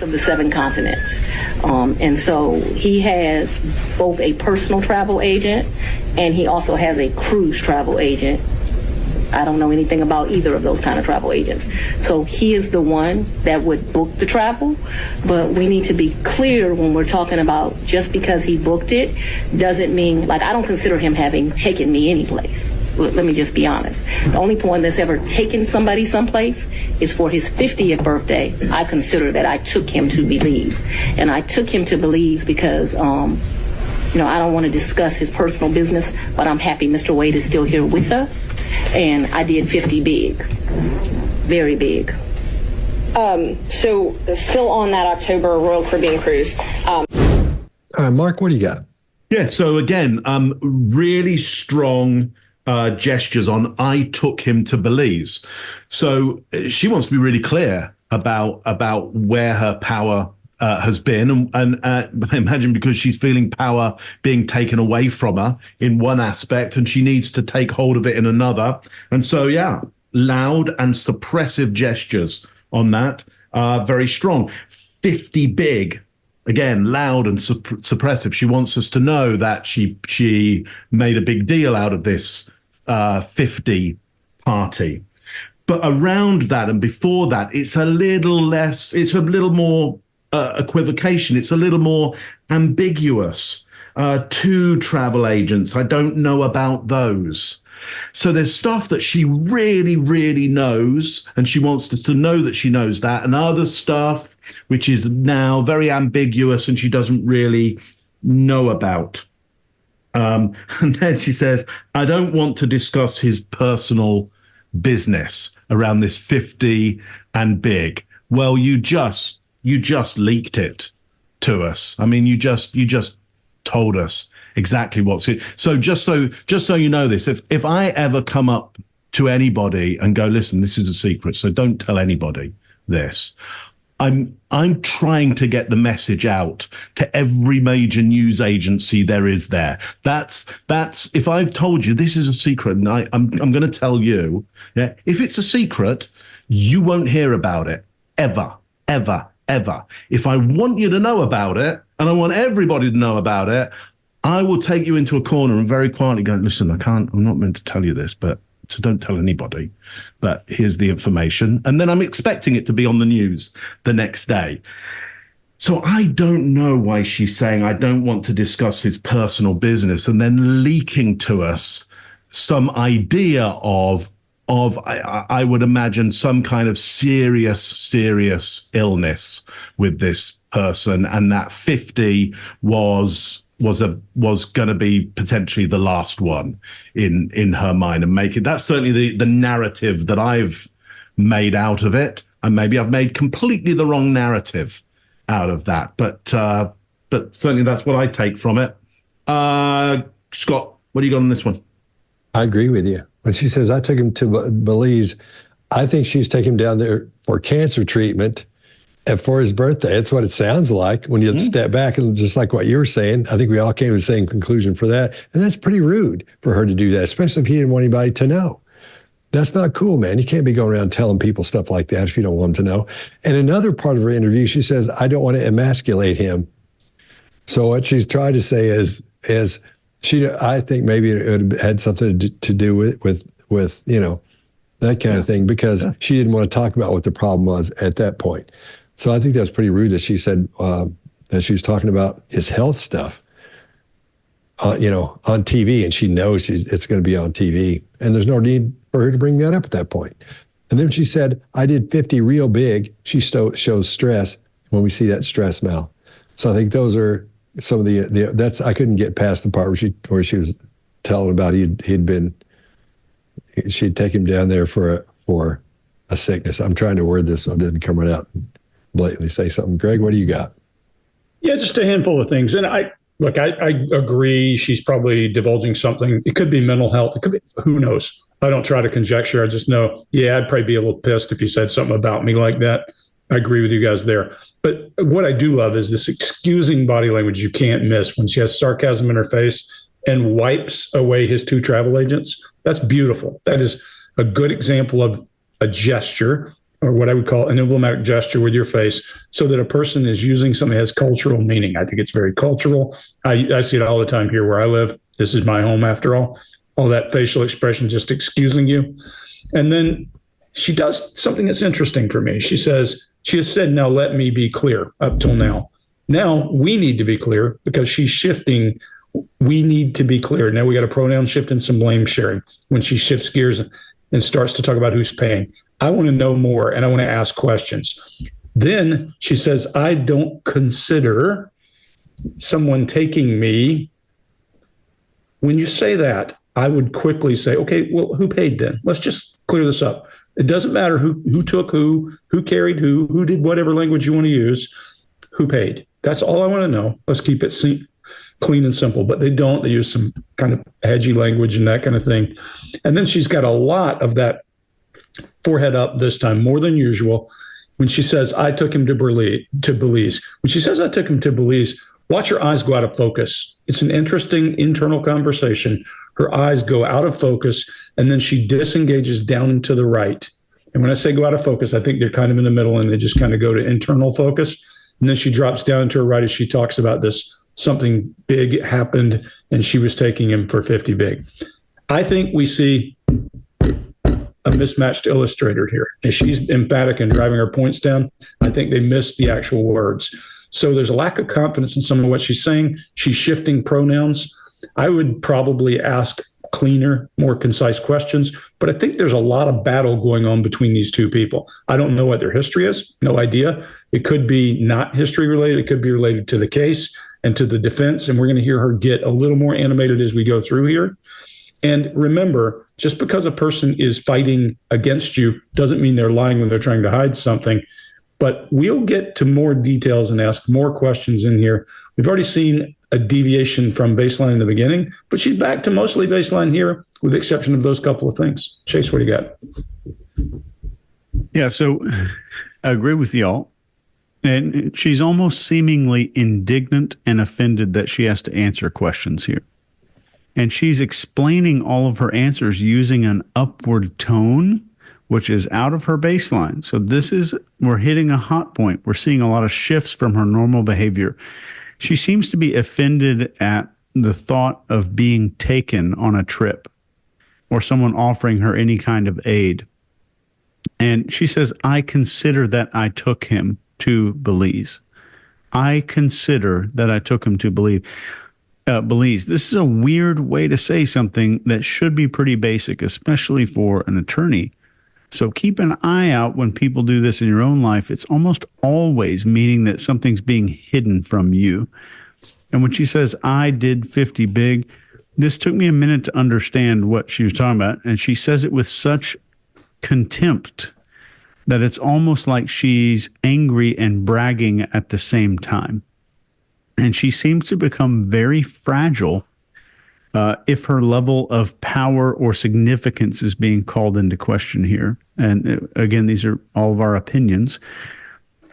of the 7 continents. And so he has both a personal travel agent and he also has a cruise travel agent. I don't know anything about either of those kind of travel agents. So he is the one that would book the travel, but we need to be clear when we're talking about just because he booked it doesn't mean, like, I don't consider him having taken me anyplace. Let me just be honest. The only point that's ever taken somebody someplace is for his 50th birthday. I consider that I took him to Belize. And I took him to Belize because, I don't want to discuss his personal business, but I'm happy Mr. Wade is still here with us. And I did 50 big, very big. So still on that October Royal Caribbean cruise. Mark, what do you got? Yeah, so again, really strong gestures on I took him to Belize. So she wants to be really clear about where her power has been. And I imagine because she's feeling power being taken away from her in one aspect and she needs to take hold of it in another. And so, yeah, loud and suppressive gestures on that. Very strong. 50 big. Again, loud and suppressive. She wants us to know that she made a big deal out of this 50 party. But around that and before that, it's a little more equivocation. It's a little more ambiguous. 2 travel agents, I don't know about those. So there's stuff that she really, really knows, and she wants us to know that she knows that, and other stuff which is now very ambiguous and she doesn't really know about. And then she says, I don't want to discuss his personal business around this 50 and big. Well, you just leaked it to us. I mean, you just told us exactly what's it. So just so you know this, if I ever come up to anybody and go, listen, this is a secret, so don't tell anybody this. I'm trying to get the message out to every major news agency there is there. That's if I've told you this is a secret, and I'm going to tell you, yeah, if it's a secret, you won't hear about it ever. If I want you to know about it, and I want everybody to know about it, I will take you into a corner and very quietly go, listen, I'm not meant to tell you this, so don't tell anybody, but here's the information. And then I'm expecting it to be on the news the next day. So I don't know why she's saying, I don't want to discuss his personal business, and then leaking to us some idea of I would imagine some kind of serious illness with this person, and that 50 was going to be potentially the last one in her mind, and make it. That's certainly the narrative that I've made out of it, and maybe I've made completely the wrong narrative out of that, but certainly that's what I take from it. Scott, what do you got on this one? I agree with you. When she says, I took him to Belize, I think she's taking him down there for cancer treatment and for his birthday. That's what it sounds like when you step back, and just like what you were saying, I think we all came to the same conclusion for that. And that's pretty rude for her to do that, especially if he didn't want anybody to know. That's not cool, man. You can't be going around telling people stuff like that if you don't want them to know. And another part of her interview, she says, I don't want to emasculate him. So what she's trying to say is I think maybe it had something to do with that kind of thing, because she didn't want to talk about what the problem was at that point. So I think that's pretty rude that she said that she was talking about his health stuff, on TV, and she knows it's going to be on TV, and there's no need for her to bring that up at that point. And then she said, I did 50 real big. She shows stress when we see that stress now. So I think those are some of the I couldn't get past the part where she was telling about she'd take him down there for a sickness. I'm trying to word this so it didn't come right out and blatantly say something. Greg, what do you got? Yeah, just a handful of things. And I agree. She's probably divulging something. It could be mental health. It could be, who knows? I don't try to conjecture. I just know, I'd probably be a little pissed if you said something about me like that. I agree with you guys there. But what I do love is this excusing body language you can't miss when she has sarcasm in her face and wipes away his 2 travel agents. That's beautiful. That is a good example of a gesture. or what I would call an emblematic gesture with your face, so that a person is using something that has cultural meaning. I think it's very cultural. I see it all the time here where I live. This is my home after all that facial expression, just excusing you. And then she does something that's interesting for me. She has said, now let me be clear up till now. Now we need to be clear because she's shifting. We need to be clear. Now we got a pronoun shift and some blame sharing when she shifts gears and starts to talk about who's paying. I want to know more and I want to ask questions. Then she says, I don't consider someone taking me. When you say that, I would quickly say, okay, well, who paid then? Let's just clear this up. It doesn't matter who took who carried who did whatever language you want to use, who paid. That's all I want to know. Let's keep it clean and simple. But they don't. They use some kind of hedgy language and that kind of thing. And then she's got a lot of that forehead up this time, more than usual. When she says, I took him to Belize. When she says, I took him to Belize, watch her eyes go out of focus. It's an interesting internal conversation. Her eyes go out of focus, and then she disengages down and to the right. And when I say go out of focus, I think they're kind of in the middle, and they just kind of go to internal focus. And then she drops down into her right as she talks about this. Something big happened, and she was taking him for 50 big. I think we see a mismatched illustrator here. As she's emphatic and driving her points down, I think they miss the actual words. So there's a lack of confidence in some of what she's saying. She's shifting pronouns. I would probably ask cleaner, more concise questions, but I think there's a lot of battle going on between these two people. I don't know what their history is. No idea. It could be not history related. It could be related to the case and to the defense. And we're going to hear her get a little more animated as we go through here. And remember, just because a person is fighting against you doesn't mean they're lying when they're trying to hide something. But we'll get to more details and ask more questions in here. We've already seen a deviation from baseline in the beginning, but she's back to mostly baseline here, with the exception of those couple of things. Chase, what do you got? Yeah, so I agree with y'all. And she's almost seemingly indignant and offended that she has to answer questions here. And she's explaining all of her answers using an upward tone, which is out of her baseline. So we're hitting a hot point. We're seeing a lot of shifts from her normal behavior. She seems to be offended at the thought of being taken on a trip or someone offering her any kind of aid. And she says, I consider that I took him to Belize. I consider that I took him to Belize. This is a weird way to say something that should be pretty basic, especially for an attorney. So keep an eye out when people do this in your own life. It's almost always meaning that something's being hidden from you. And when she says, I did 50 big, this took me a minute to understand what she was talking about. And she says it with such contempt that it's almost like she's angry and bragging at the same time. And she seems to become very fragile if her level of power or significance is being called into question here. And again, these are all of our opinions.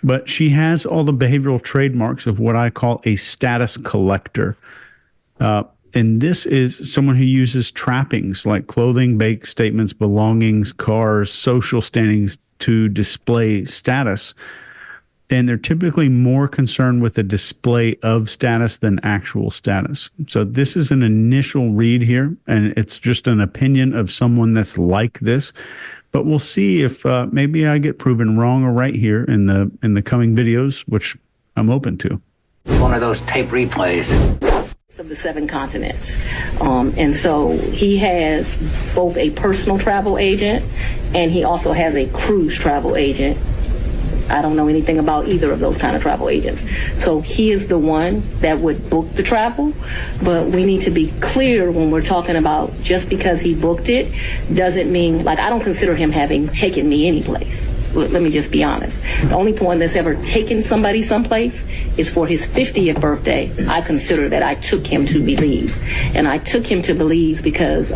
But she has all the behavioral trademarks of what I call a status collector. And this is someone who uses trappings like clothing, bank statements, belongings, cars, social standings to display status. And they're typically more concerned with the display of status than actual status. So this is an initial read here, and it's just an opinion of someone that's like this. But we'll see if maybe I get proven wrong or right here in the coming videos, which I'm open to. One of those tape replays of the 7 continents. And so he has both a personal travel agent and he also has a cruise travel agent. I don't know anything about either of those kind of travel agents. So he is the one that would book the travel, but we need to be clear when we're talking about just because he booked it doesn't mean, like, I don't consider him having taken me anyplace. Let me just be honest. The only point that's ever taken somebody someplace is for his 50th birthday. I consider that I took him to Belize. And I took him to Belize because,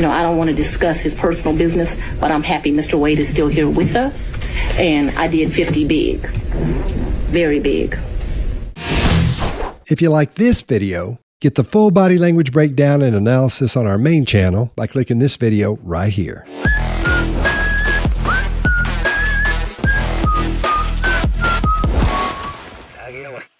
I don't want to discuss his personal business, but I'm happy Mr. Wade is still here with us. And I did 50 big, very big. If you like this video, get the full body language breakdown and analysis on our main channel by clicking this video right here. I knew it.